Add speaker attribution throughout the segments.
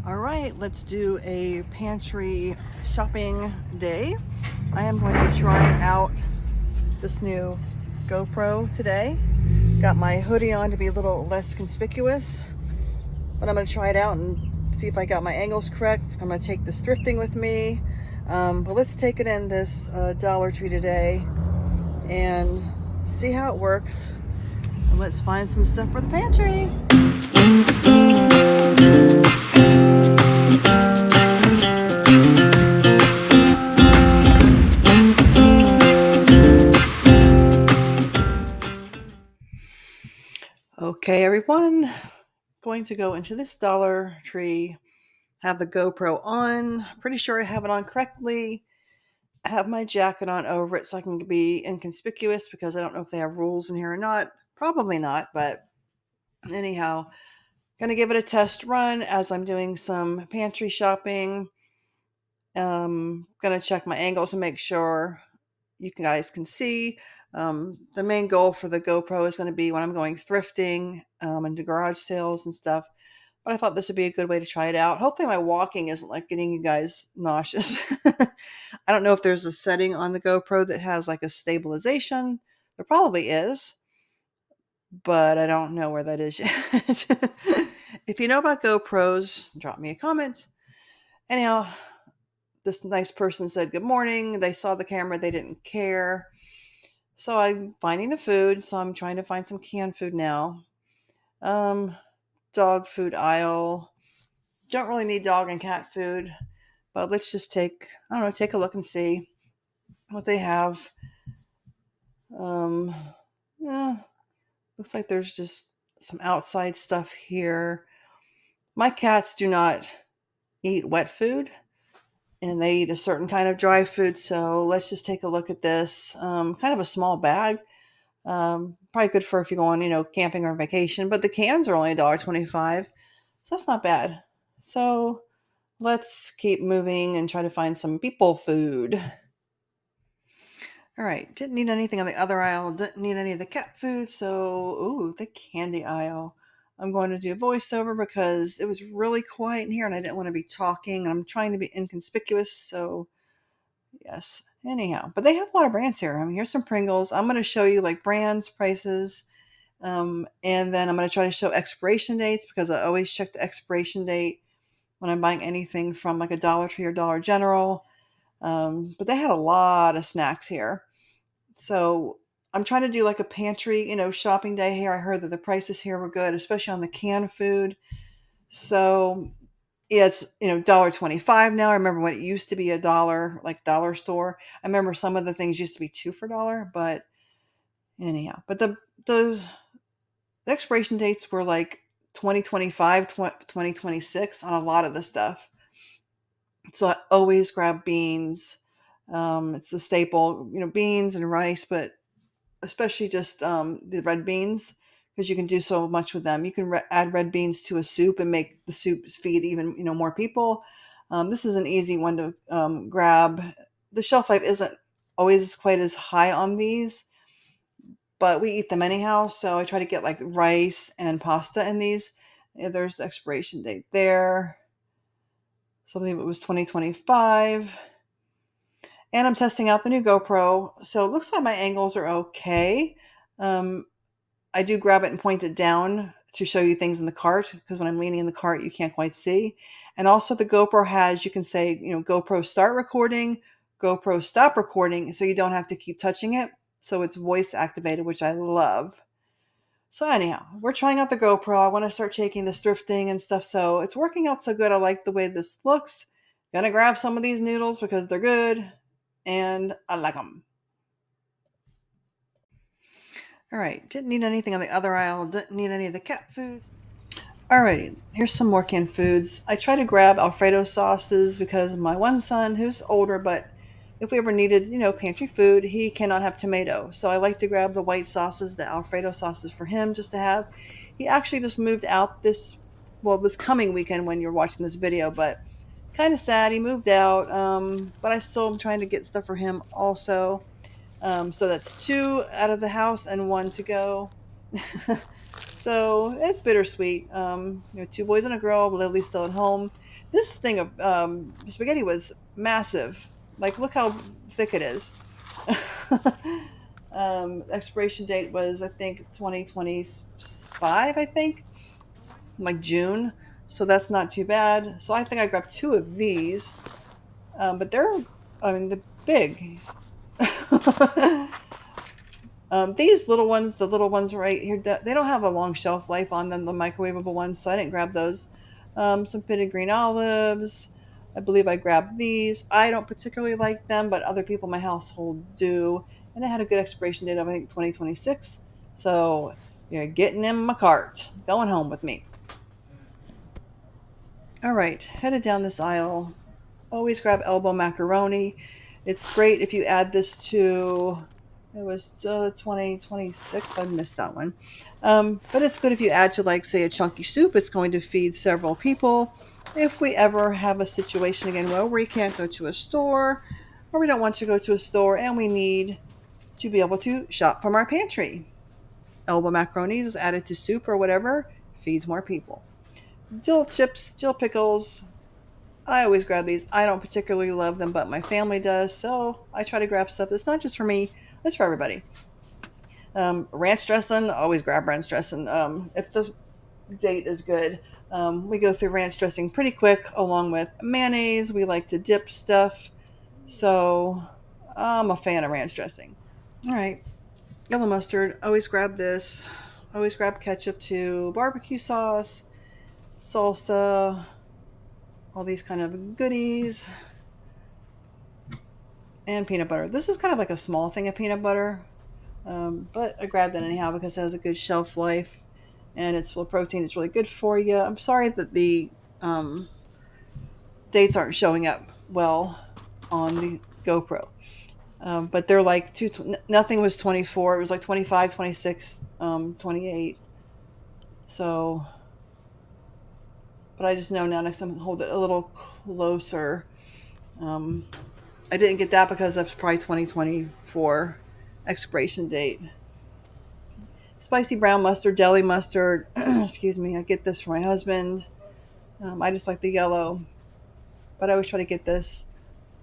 Speaker 1: All right, let's do a pantry shopping day. I am going to be trying out this new GoPro today. Got my hoodie on to be a little less conspicuous, but I'm going to try it out and see if I got my angles correct. I'm going to take this thrifting with me, but let's take it in this Dollar Tree today and see how it works. And let's find some stuff for the pantry. Okay, everyone, going to go into this Dollar Tree, have the GoPro on. Pretty sure I have it on correctly. I have my jacket on over it so I can be inconspicuous because I don't know if they have rules in here or not. Probably not, but anyhow, gonna give it a test run as I'm doing some pantry shopping. Gonna check my angles and make sure you guys can see. The main goal for the GoPro is going to be when I'm going thrifting and to garage sales and stuff. But I thought this would be a good way to try it out. Hopefully my walking isn't like getting you guys nauseous. I don't know if there's a setting on the GoPro that has like a stabilization. There probably is, but I don't know where that is yet. If you know about GoPros, drop me a comment. Anyhow, this nice person said good morning. They saw the camera, they didn't care. So I'm finding the food. So I'm trying to find some canned food now. Dog food aisle. Don't really need dog and cat food, but let's just take a look and see what they have. Yeah, looks like there's just some outside stuff here. My cats do not eat wet food, and they eat a certain kind of dry food. So let's just take a look at this. Kind of a small bag. Probably good for if you're going, camping or vacation. But the cans are only $1.25, so that's not bad. So let's keep moving and try to find some people food. All right, didn't need anything on the other aisle. Didn't need any of the cat food. So, ooh, the candy aisle. I'm going to do a voiceover because it was really quiet in here and I didn't want to be talking. And I'm trying to be inconspicuous. So, yes. Anyhow, but they have a lot of brands here. I mean, here's some Pringles. I'm going to show you like brands, prices, and then I'm going to try to show expiration dates because I always check the expiration date when I'm buying anything from like a Dollar Tree or Dollar General. But they had a lot of snacks here. So I'm trying to do like a pantry, shopping day here. I heard that the prices here were good, especially on the canned food. So yeah, it's $1.25 now. I remember when it used to be $1, like dollar store. I remember some of the things used to be 2 for $1, but anyhow. But the expiration dates were like 2025, 2026 on a lot of the stuff. So I always grab beans. It's the staple, beans and rice, but especially just the red beans because you can do so much with them. You can add red beans to a soup and make the soup feed even more people. This is an easy one to grab. The shelf life isn't always quite as high on these, but we eat them anyhow. So I try to get like rice and pasta in these. Yeah, there's the expiration date there. So I believe it was 2025. And I'm testing out the new GoPro. So it looks like my angles are okay. I do grab it and point it down to show you things in the cart because when I'm leaning in the cart, you can't quite see. And also the GoPro has, you can say, GoPro start recording, GoPro stop recording, so you don't have to keep touching it. So it's voice activated, which I love. So anyhow, we're trying out the GoPro. I want to start taking this thrifting and stuff. So it's working out so good. I like the way this looks. Gonna grab some of these noodles because they're good and I like them. All right, didn't need anything on the other aisle. Didn't need any of the cat food. Alrighty, here's some more canned foods. I try to grab Alfredo sauces because my one son, who's older, but if we ever needed, pantry food, he cannot have tomato. So I like to grab the white sauces, the Alfredo sauces for him just to have. He actually just moved out this coming weekend when you're watching this video, but kind of sad. He moved out, but I still am trying to get stuff for him also. So that's 2 out of the house and 1 to go. So it's bittersweet. Two boys and a girl. Lily's still at home. This thing of spaghetti was massive. Like, look how thick it is. Expiration date was, I think, 2025. I think, like June. So that's not too bad. So I think I grabbed two of these. But they're, I mean, they're big. These little ones, the little ones right here, they don't have a long shelf life on them, the microwavable ones, so I didn't grab those. Some pitted green olives. I believe I grabbed these. I don't particularly like them, but other people in my household do. And it had a good expiration date of, I think, 2026. So you're getting in my cart, going home with me. All right, headed down this aisle. Always grab elbow macaroni. It's great if you add this to, it was 2026. I missed that one. But it's good if you add to, like, say, a chunky soup. It's going to feed several people. If we ever have a situation again where we can't go to a store, or we don't want to go to a store and we need to be able to shop from our pantry, elbow macaroni is added to soup or whatever, feeds more people. Dill chips, dill pickles, I always grab these. I don't particularly love them, but my family does, so I try to grab stuff that's not just for me, it's for everybody. Ranch dressing, always grab ranch dressing. If the date is good, we go through ranch dressing pretty quick, along with mayonnaise. We like to dip stuff, so I'm a fan of ranch dressing. All right, yellow mustard, always grab this. Always grab ketchup too, barbecue sauce, salsa, all these kind of goodies. And peanut butter. This is kind of like a small thing of peanut butter, but I grabbed it anyhow because it has a good shelf life and it's full of protein. It's really good for you. I'm sorry that the dates aren't showing up well on the GoPro, but they're like nothing was 24. It was like 25, 26, 28. So, but I just know now next time I hold it a little closer. Um, I didn't get that because that's probably 2024 expiration date. Spicy brown mustard, deli mustard. Excuse me. I get this for my husband. I just like the yellow, but I always try to get this.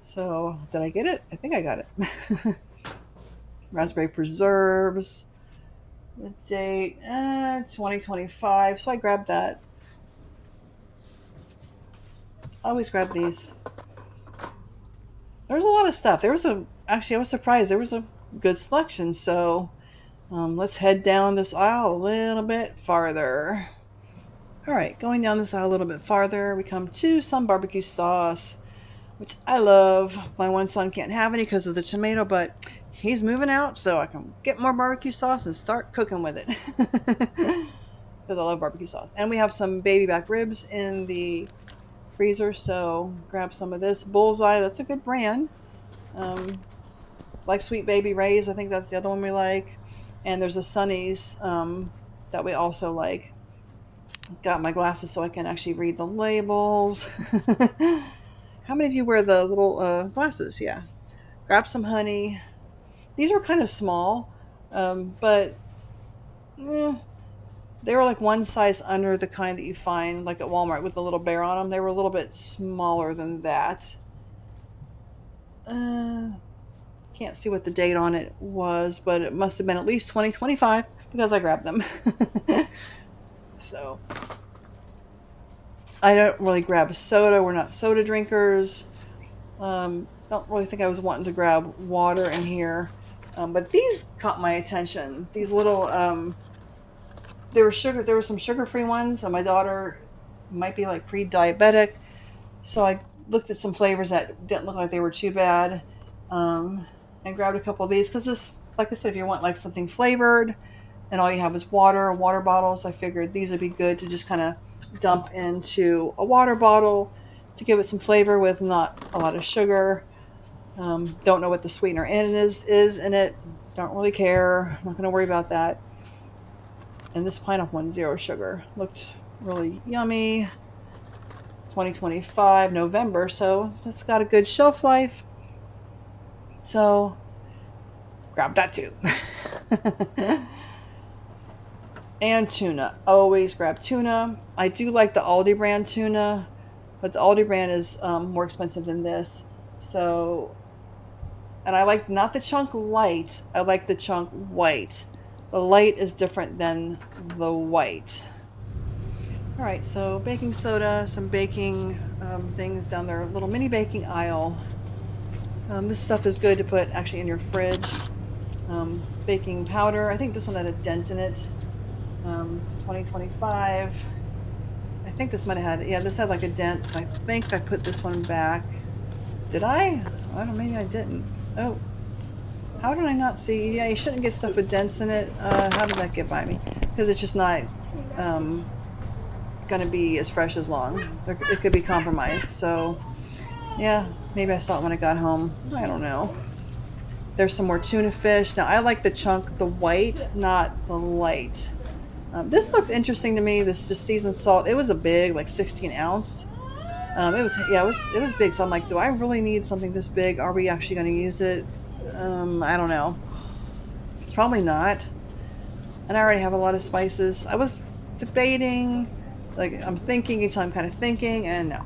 Speaker 1: So, did I get it? I think I got it. Raspberry preserves. The date, 2025. So I grabbed that. I always grab these. There's a lot of stuff. Actually, I was surprised. There was a good selection. So, let's head down this aisle a little bit farther. All right, going down this aisle a little bit farther, we come to some barbecue sauce, which I love. My one son can't have any because of the tomato, but he's moving out, so I can get more barbecue sauce and start cooking with it. Because I love barbecue sauce. And we have some baby back ribs in the freezer, so grab some of this. Bullseye, that's a good brand. Like Sweet Baby Ray's, I think that's the other one we like. And there's a Sonny's that we also like. Got my glasses so I can actually read the labels. How many of you wear the little glasses? Yeah. Grab some honey. These were kind of small, but they were like one size under the kind that you find like at Walmart with the little bear on them. They were a little bit smaller than that. Can't see what the date on it was, but it must have been at least 2025 because I grabbed them. So I don't really grab soda. We're not soda drinkers. Don't really think I was wanting to grab water in here. But these caught my attention. These little, there were some sugar-free ones, and my daughter might be like pre-diabetic. So I looked at some flavors that didn't look like they were too bad, and grabbed a couple of these because this, like I said, if you want like something flavored and all you have is water bottles, I figured these would be good to just kind of dump into a water bottle to give it some flavor with not a lot of sugar. Don't know what the sweetener in it is in it. Don't really care. I'm not going to worry about that. And this pineapple one, 0 sugar. Looked really yummy. 2025 November, so it's got a good shelf life. So grab that too. And tuna. Always grab tuna. I do like the Aldi brand tuna, but the Aldi brand is more expensive than this. So, and I like not the chunk light, I like the chunk white. The light is different than the white. All right, so baking soda, some baking things down there, little mini baking aisle. This stuff is good to put actually in your fridge. Baking powder, I think this one had a dent in it. 2025. I think this might have had, yeah, this had like a dent, so I think I put this one back. Did I? I don't know, maybe I didn't. Oh, how did I not see? Yeah, you shouldn't get stuff with dents in it. How did that get by me? Because it's just not um, going to be as fresh as long. It could be compromised. So, yeah, maybe I saw it when I got home. I don't know. There's some more tuna fish. Now, I like the chunk, the white, not the light. This looked interesting to me. This just seasoned salt. It was a big, like 16 ounce. It was big. So I'm like, do I really need something this big? Are we actually going to use it? I don't know. Probably not. And I already have a lot of spices. I was debating, like I'm thinking until I'm kind of thinking, and no.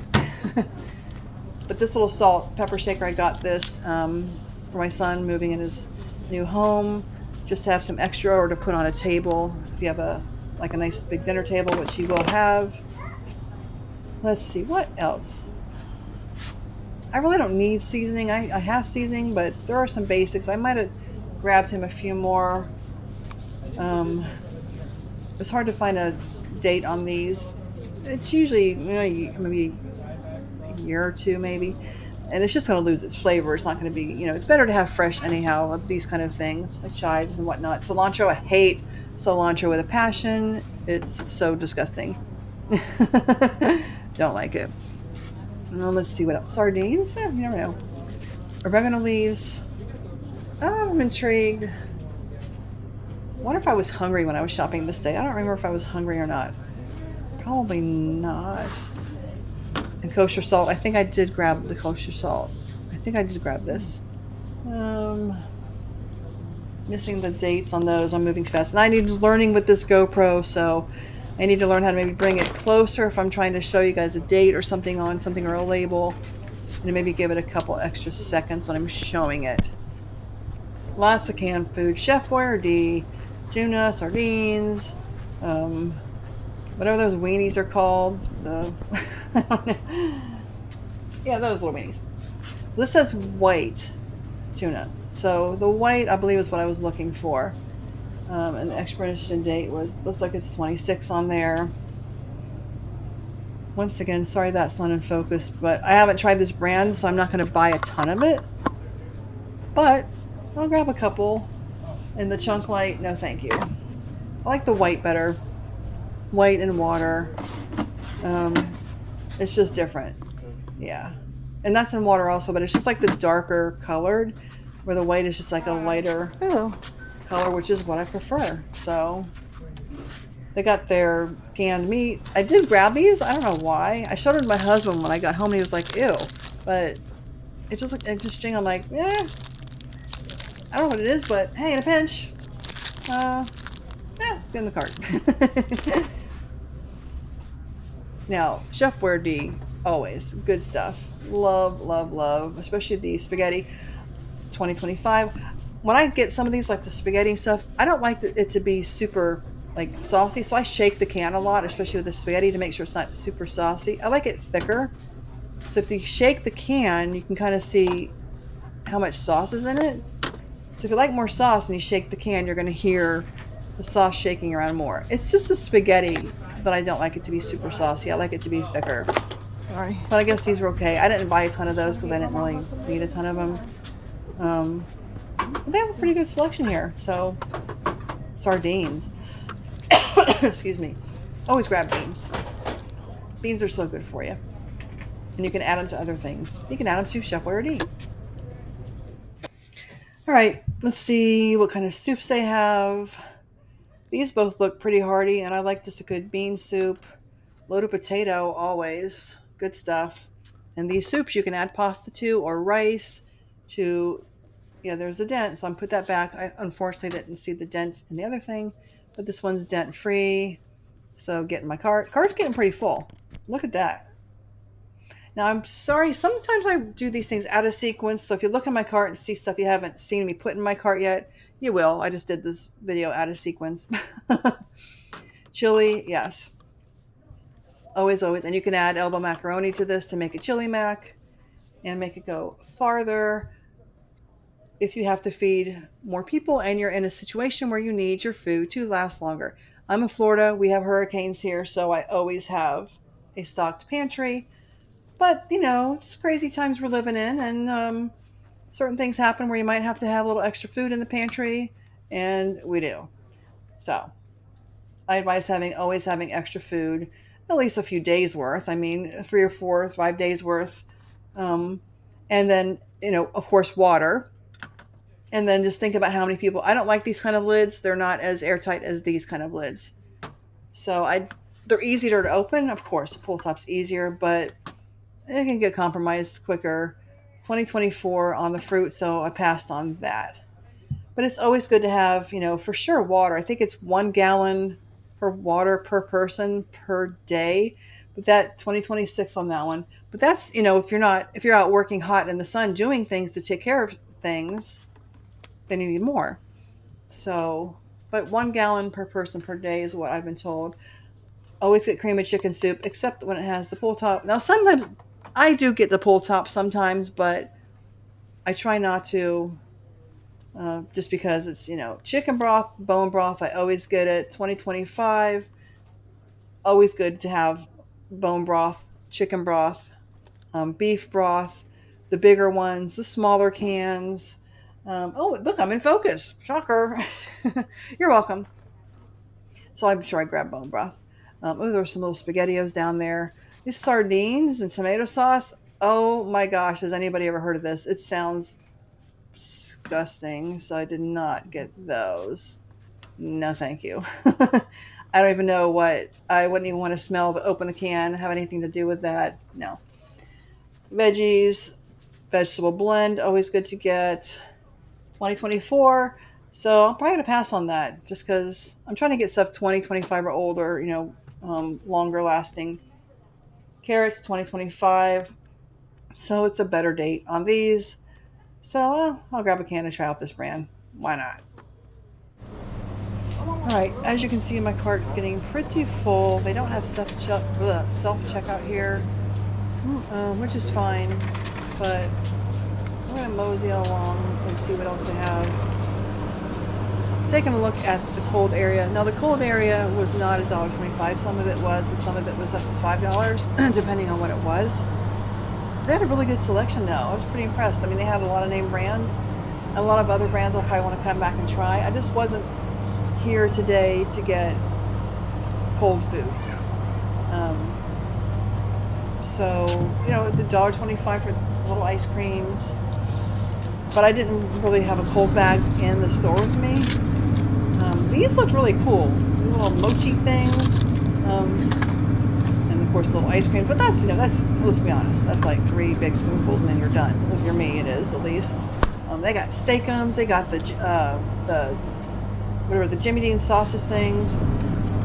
Speaker 1: But this little salt pepper shaker, I got this for my son moving in his new home, just to have some extra or to put on a table if you have a nice big dinner table, which you will have. Let's see, what else? I really don't need seasoning. I have seasoning, but there are some basics. I might have grabbed him a few more. Um, it was hard to find a date on these. It's usually maybe a year or two, maybe. And it's just going to lose its flavor. It's not going to be, it's better to have fresh anyhow of these kind of things, like chives and whatnot. Cilantro, I hate cilantro with a passion. It's so disgusting. Don't like it. Let's see what else. Sardines? You never know. Oregano leaves. I'm intrigued. I wonder if I was hungry when I was shopping this day. I don't remember if I was hungry or not. Probably not. And kosher salt. I think I did grab the kosher salt. I think I did grab this. Missing the dates on those. I'm moving too fast. And I need learning with this GoPro, so I need to learn how to maybe bring it closer if I'm trying to show you guys a date or something on something or a label. And maybe give it a couple extra seconds when I'm showing it. Lots of canned food. Chef Boyardee, tuna, sardines, whatever those weenies are called. Yeah, those little weenies. So this says white tuna. So the white, I believe, is what I was looking for. And the expiration date looks like it's 26 on there. Once again, sorry that's not in focus, but I haven't tried this brand, so I'm not going to buy a ton of it. But I'll grab a couple. And the chunk light, no thank you. I like the white better. White and water. It's just different. Yeah. And that's in water also, but it's just like the darker colored, where the white is just like a lighter color, which is what I prefer. So they got their canned meat. I did grab these. I don't know why. I showed it to my husband when I got home, and he was like, ew. But it just looked interesting. I'm like, I don't know what it is, but hey, in a pinch, get in the cart. Now, Chef Boyardee, always good stuff. Love, love, love, especially the spaghetti 2025. When I get some of these, like the spaghetti stuff, I don't like it to be super like saucy, so I shake the can a lot, especially with the spaghetti, to make sure it's not super saucy. I like it thicker. So if you shake the can, you can kind of see how much sauce is in it. So if you like more sauce and you shake the can, you're going to hear the sauce shaking around more. It's just the spaghetti that I don't like it to be super saucy. I like it to be thicker. Sorry. But I guess these were okay. I didn't buy a ton of those because I didn't really need a ton of them. But they have a pretty good selection here. So, sardines. Excuse me. Always grab beans. Beans are so good for you. And you can add them to other things. You can add them to Chef Boyardee. All right, let's see what kind of soups they have. These both look pretty hearty, and I like just a good bean soup. Loaded potato, always. Good stuff. And these soups you can add pasta to or rice to. Yeah, there's a dent, so I'm put that back. I unfortunately didn't see the dent in the other thing, but this one's dent free. So getting my cart's getting pretty full. Look at that. Now I'm sorry, sometimes I do these things out of sequence. So if you look at my cart and see stuff you haven't seen me put in my cart yet, you will. I just did this video out of sequence. Chili, yes. Always, always. And you can add elbow macaroni to this to make a chili mac and make it go farther if you have to feed more people and you're in a situation where you need your food to last longer. I'm in Florida. We have hurricanes here, so I always have a stocked pantry. But, it's crazy times we're living in, and certain things happen where you might have to have a little extra food in the pantry, and we do. So I advise always having extra food, at least a few days worth. I mean, 3 or 4, 5 days worth. Um, and then, of course, water. And then just think about how many people. I don't like these kind of lids. They're not as airtight as these kind of lids. So they're easier to open. Of course, the pull top's easier, but it can get compromised quicker. 2024 on the fruit, so I passed on that. But it's always good to have, for sure water. I think it's 1 gallon per water per person per day. But that 2026 on that one. But that's, if you're out working hot in the sun doing things to take care of things, then you need more. So, but 1 gallon per person per day is what I've been told. Always get cream of chicken soup, except when it has the pull top. Now, sometimes I do get the pull top sometimes, but I try not to. Just because it's, chicken broth, bone broth, I always get it. 2025, always good to have bone broth, chicken broth, beef broth, the bigger ones, the smaller cans. Oh, look, I'm in focus. Shocker. You're welcome. So I'm sure I grabbed bone broth. Oh, there were some little SpaghettiOs down there. These sardines and tomato sauce. Oh my gosh, has anybody ever heard of this? It sounds disgusting, so I did not get those. No, thank you. I don't even know I wouldn't even want to open the can, have anything to do with that. No. Veggies, vegetable blend, always good to get. 2024. So I'm probably going to pass on that just because I'm trying to get stuff 2025 or older, longer lasting. Carrots, 2025. So it's a better date on these. So I'll grab a can and try out this brand. Why not? All right, as you can see, my cart is getting pretty full. They don't have self-checkout here, which is fine, but I'm going to mosey along and see what else they have. Taking a look at the cold area. Now, the cold area was not $1.25. Some of it was, and some of it was up to $5, depending on what it was. They had a really good selection, though. I was pretty impressed. I mean, they had a lot of name brands, and a lot of other brands I'll probably want to come back and try. I just wasn't here today to get cold foods. So, the $1.25 for little ice creams. But I didn't really have a cold bag in the store with me. These look really cool. These little mochi things. And of course, little ice cream. But that's, let's be honest, that's like 3 big spoonfuls and then you're done. If you're me, it is, at least. They got Steakums. They got the Jimmy Dean sausage things.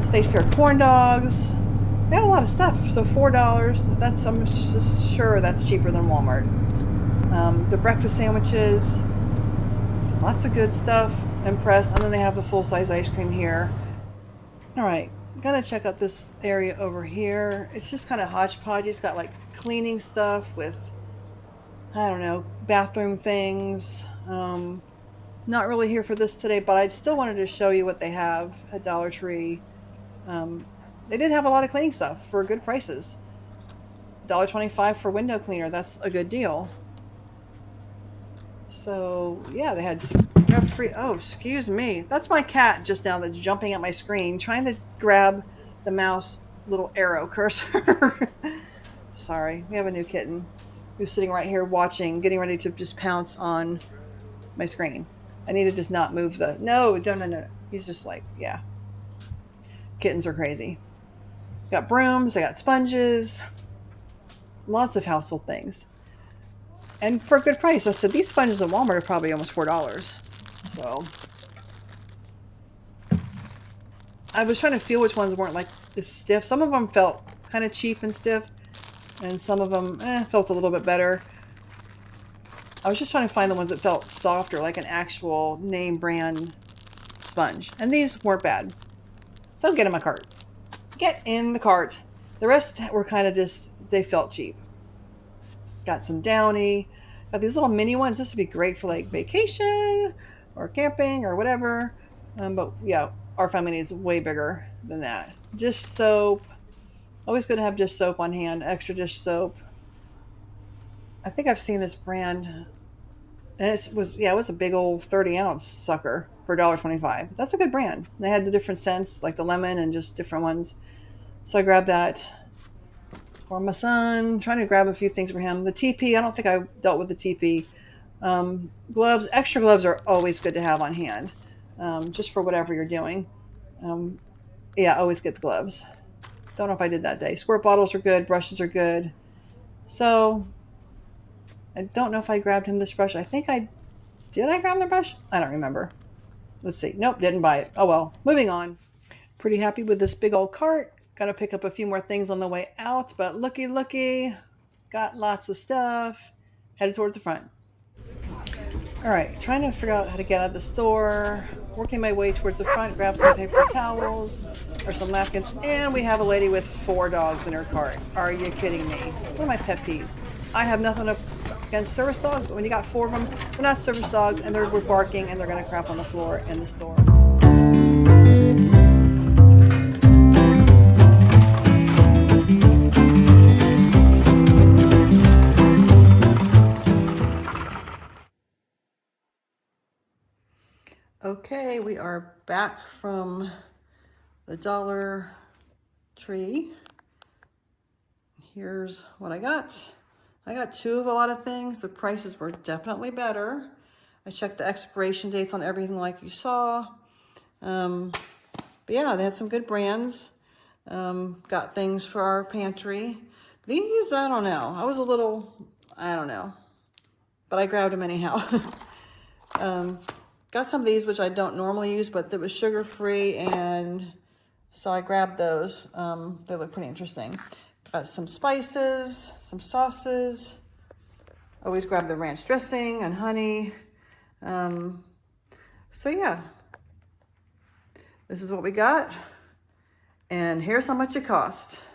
Speaker 1: State Fair corn dogs. They had a lot of stuff. So $4. I'm sure that's cheaper than Walmart. The breakfast sandwiches, lots of good stuff. Impressed. And then they have the full-size ice cream here. All right, gotta check out this area over here. It's just kind of hodgepodge. It's got like cleaning stuff with, I don't know, bathroom things. Not really here for this today, but I still wanted to show you what they have at Dollar Tree. They did have a lot of cleaning stuff for good prices. $1.25 for window cleaner. That's a good deal. So, yeah, they had scrub free. Oh, excuse me. That's my cat just now that's jumping at my screen, trying to grab the mouse little arrow cursor. Sorry, we have a new kitten who's sitting right here watching, getting ready to just pounce on my screen. I need to just not move No. He's just like, yeah. Kittens are crazy. Got brooms, I got sponges, lots of household things. And for a good price. I said these sponges at Walmart are probably almost $4. So I was trying to feel which ones weren't like as stiff. Some of them felt kind of cheap and stiff, and some of them felt a little bit better. I was just trying to find the ones that felt softer, like an actual name brand sponge. And these weren't bad. So get in my cart. Get in the cart. The rest were kind of just, they felt cheap. Got some Downy. Got these little mini ones. This would be great for like vacation or camping or whatever. But yeah, our family needs way bigger than that. Dish soap. Always good to have dish soap on hand. Extra dish soap. I think I've seen this brand, and it was a big old 30-ounce sucker for $1.25. That's a good brand. They had the different scents, like the lemon and just different ones. So I grabbed that for my son. Trying to grab a few things for him. The TP. I don't think I dealt with the TP. Gloves. Extra gloves are always good to have on hand, just for whatever you're doing. Um, yeah, always get the gloves. Don't know if I did that day. Squirt bottles are good. Brushes are good. So I don't know if I grabbed him this brush. I think I did. I grab the brush? I don't remember. Let's see. Nope, didn't buy it. Oh well. Moving on. Pretty happy with this big old cart. Gotta pick up a few more things on the way out, but looky. Got lots of stuff. Headed towards the front. All right, trying to figure out how to get out of the store. Working my way towards the front, grab some paper towels or some napkins, and we have a lady with 4 dogs in her cart. Are you kidding me? One of my pet peeves. I have nothing against service dogs, but when you got 4 of them, they're not service dogs, and they're barking, and they're going to crap on the floor in the store. Okay, we are back from the Dollar Tree. Here's what I got. I got 2 of a lot of things. The prices were definitely better. I checked the expiration dates on everything like you saw. But yeah, they had some good brands. Got things for our pantry. These, I don't know. I don't know. But I grabbed them anyhow. Got some of these, which I don't normally use, but it was sugar-free, and so I grabbed those. They look pretty interesting. Got some spices, some sauces. Always grab the ranch dressing and honey. So yeah, this is what we got. And here's how much it cost.